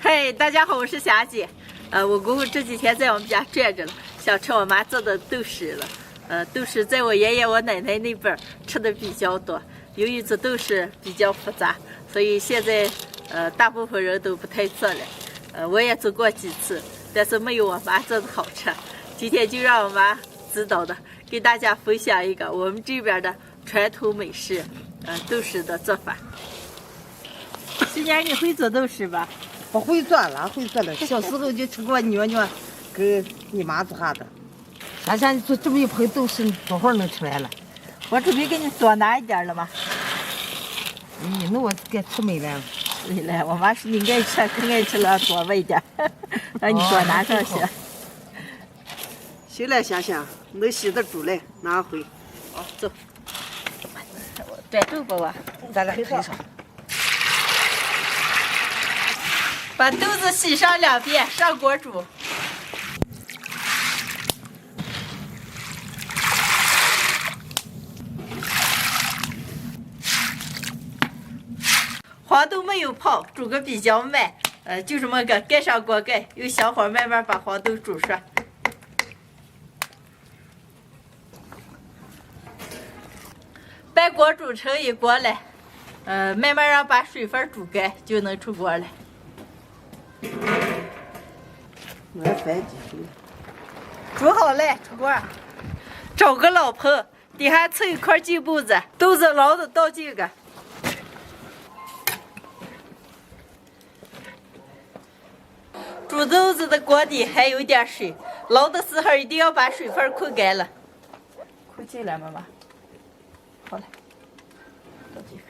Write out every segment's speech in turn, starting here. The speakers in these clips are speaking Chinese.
嘿，大家好，我是霞姐。我公公这几天在我们家转着了，想吃我妈做的豆豉了。豆豉在我爷爷、我奶奶那边吃的比较多。由于做豆豉比较复杂，所以现在大部分人都不太做了。我也做过几次，但是没有我妈做的好吃。今天就让我妈指导的，给大家分享一个我们这边的传统美食，豆豉的做法。今年你会做豆豉吧？不会做了，会做了。小时候就吃过娘娘给你妈做下的。现在做这么一盆豆豉，多会儿能吃完了？我准备给你多拿一点了吗？那我该吃没了。没了，我妈说你爱吃，更爱吃了，多喂一点，让你多拿上去。行了，想想能洗得住来，拿回。好，走。端豆吧我。咱俩可以上。把豆子洗上2遍，上锅煮。黄豆没有泡，煮个比较慢，就这么个盖上锅盖，用小火慢慢把黄豆煮熟。把锅煮成一锅来，慢慢让把水分煮干，就能出锅了。我也翻几手。煮好了，出锅。找个老盆，底下凑一块净布子，豆子捞的倒进个。煮豆子的锅底还有点水，捞的时候一定要把水分扣干了。扣进来，妈妈。好了，倒进去。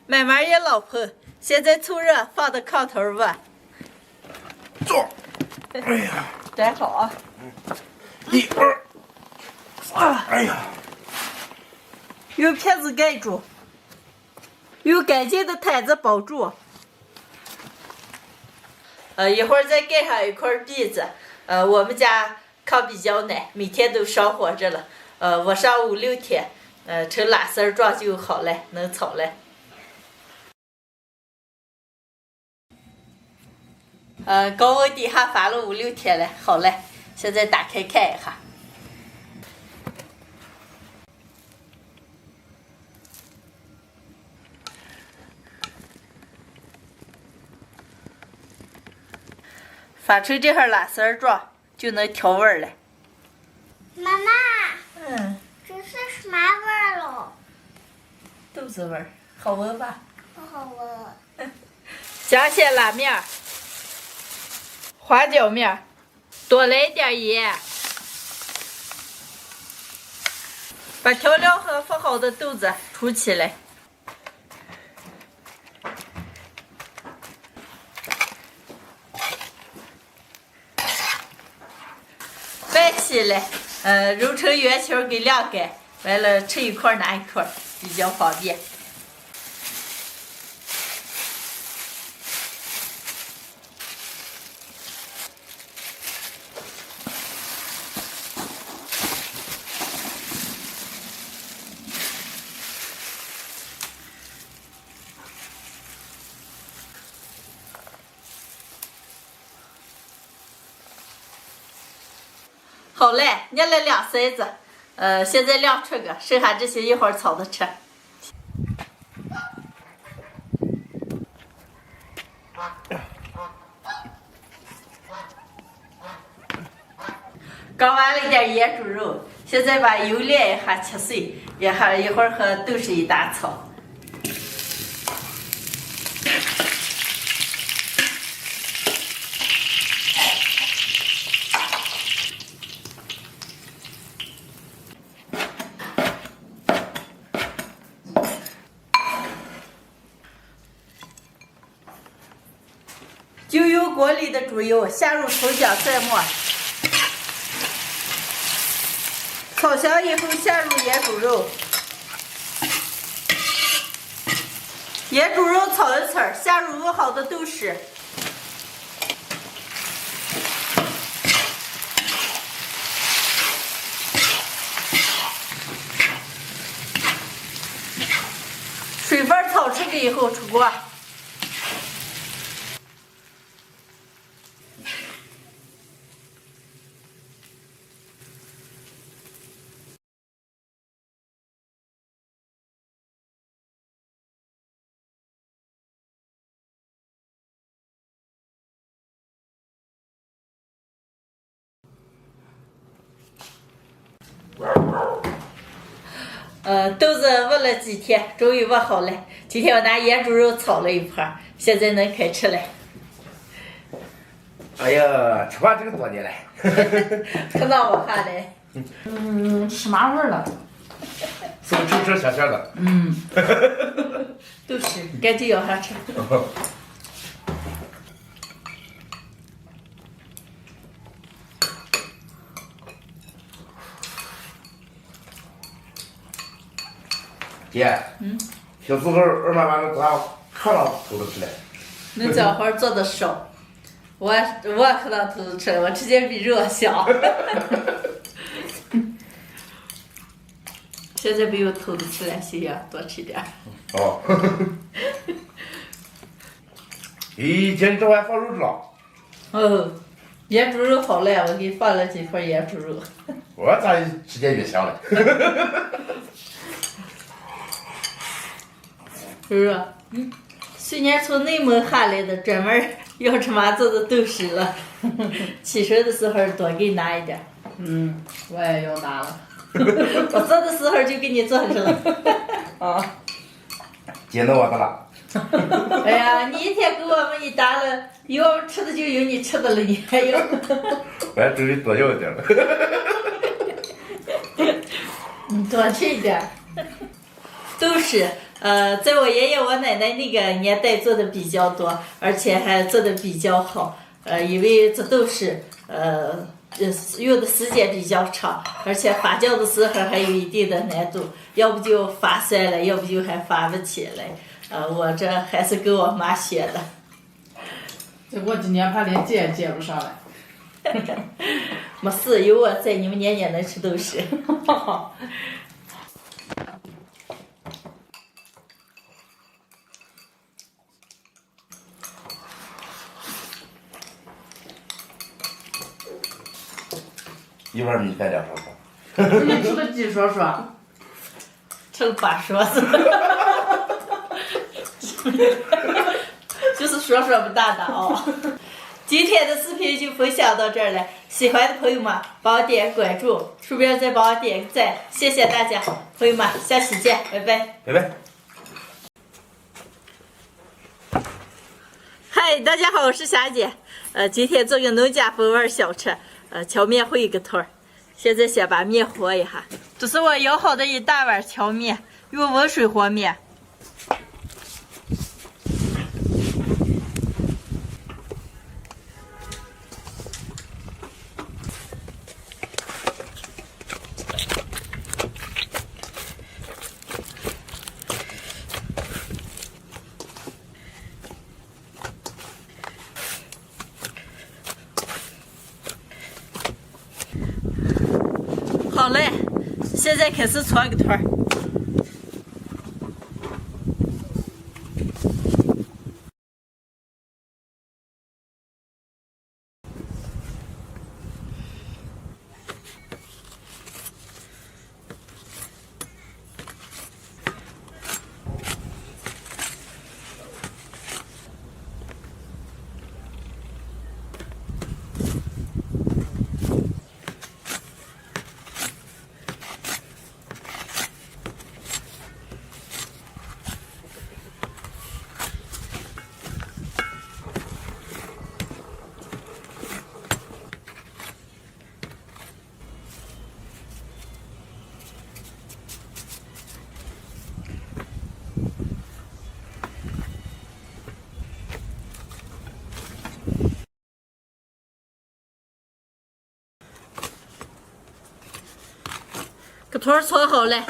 慢慢也老盆，现在凑热，放到炕头吧。坐。哎呀，站好啊。1、2、3。哎呀，用片子盖住，用干净的毯子包住。一会儿再盖上一块篦子。我们家炕比较矮，每天都烧火着了。我上5、6天，成拉丝状就好了，能炒了。高温底下发了5、6天了，好了，现在打开看一下。发成这样拉丝状，就能调味了。妈妈，这是什么味儿喽？豆子味儿，好闻吧？不好闻。香鲜拉面，花椒面，多来一点盐，把调料和放好的豆子出起来。拌起来，揉成圆球给晾干，完了吃一块拿一块，比较方便。好嘞，捏了2筛子，现在晾出个，剩下这些一会儿炒着吃。刚挖了一点野猪肉，现在把油炼一下，切碎，一会儿和豆豉一大炒。就用锅里的猪油下入葱姜蒜末，炒香以后下入野猪肉，野猪肉炒一次，下入煨好的豆豉，水以后出锅。豆子焐了几天，终于焐好了。今天我拿腌猪肉炒了一盘，现在能开吃了。哎呀，吃饭这个多年了。看到我看嘞。吃麻味了。是不是吃吃香香的？都是，赶紧舀上吃。姐，小时候二妈妈咱可能偷着吃了。恁这会儿做的少，我可能偷着吃了，我直接比肉小。现在没有偷着吃了，心想多吃点。哦。咦，姐，你这还放肉吃了？哦，腌猪肉好了，我给你放了几块腌猪肉。我咋时间越香了？是不是？去年从内蒙喊来的，专门要吃妈做的豆豉了。起身的时候多给你拿一点。我也要拿了。我做的时候就给你做上了。啊。姐，那我的了。哎呀，你一天给我们一打了，有我们吃的就有你吃的了，你还有。我还准备多要一点了。你多吃一点。豆豉，在我爷爷我奶奶那个年代做的比较多，而且还做的比较好。因为这豆豉，用的时间比较长，而且发酵的时候还有一定的难度，要不就发酸了，要不就还发不起来。我这还是跟我妈学的。结果今年怕连接也接不上来。没事，有我在，你们年年能吃豆豉。一碗米饭2勺饭。你吃了几勺勺？吃了8勺子。就是说不大的哦。今天的视频就分享到这儿了，喜欢的朋友们帮我点关注，顺便再帮我点个赞，谢谢大家，朋友们，下期见，拜拜。拜拜。嗨，大家好，我是霞姐，今天做个农家风味小吃，荞面烩一个团儿。现在先把面和一下，这是我舀好的一大碗荞面，用温水和面。好嘞，现在开始搓个团儿。个团儿搓好了，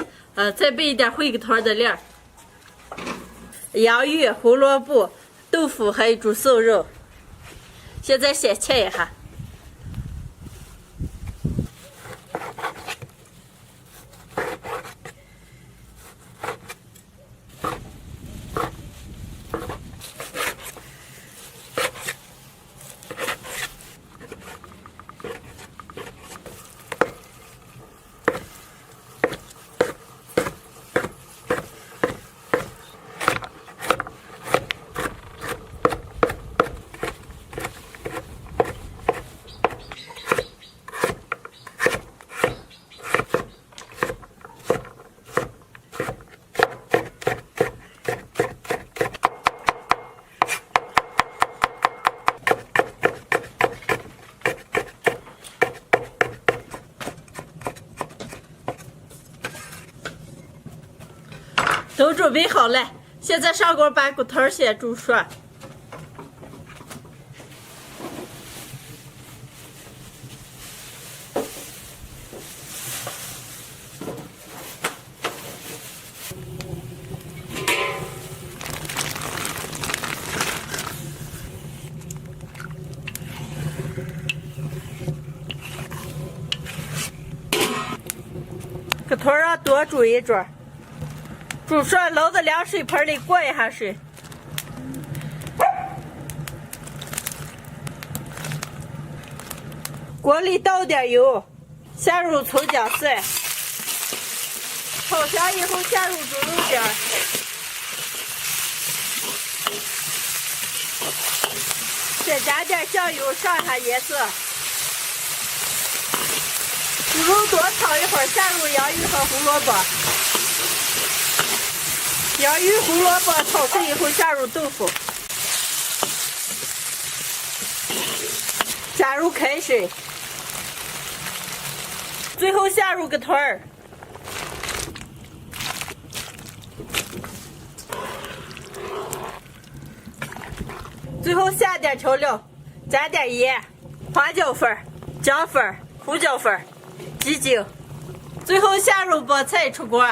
再备一点烩个团儿的料儿，洋芋、胡萝卜、豆腐还有猪瘦肉。现在先切一下。都准备好了，现在上锅把骨头先煮熟。骨头要多煮一煮，煮熟捞到凉水盆里过一下水。锅里倒点油，下入葱姜蒜，炒香以后下入猪肉丁，再加点酱油上下颜色。猪肉多炒一会儿，下入洋芋和胡萝卜。洋芋、胡萝卜炒熟以后，下入豆腐，加入开水，最后下入个腿儿。最后下点调料，加点盐、花椒粉、姜粉、胡椒粉、鸡精，最后下入菠菜出锅。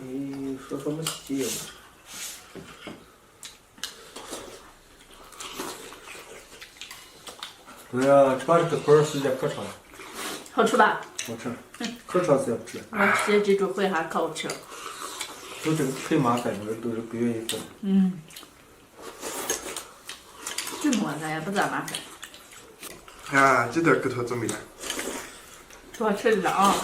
你说什么细节？对呀，吃把这个腿儿时间可长了，好吃吧？好吃，可长时间不吃。我吃这种烩还可好吃。就这个腿麻烦，我都是不愿意做。嗯，这么咱也不咋麻烦。啊，这点骨头准备了。多吃点啊。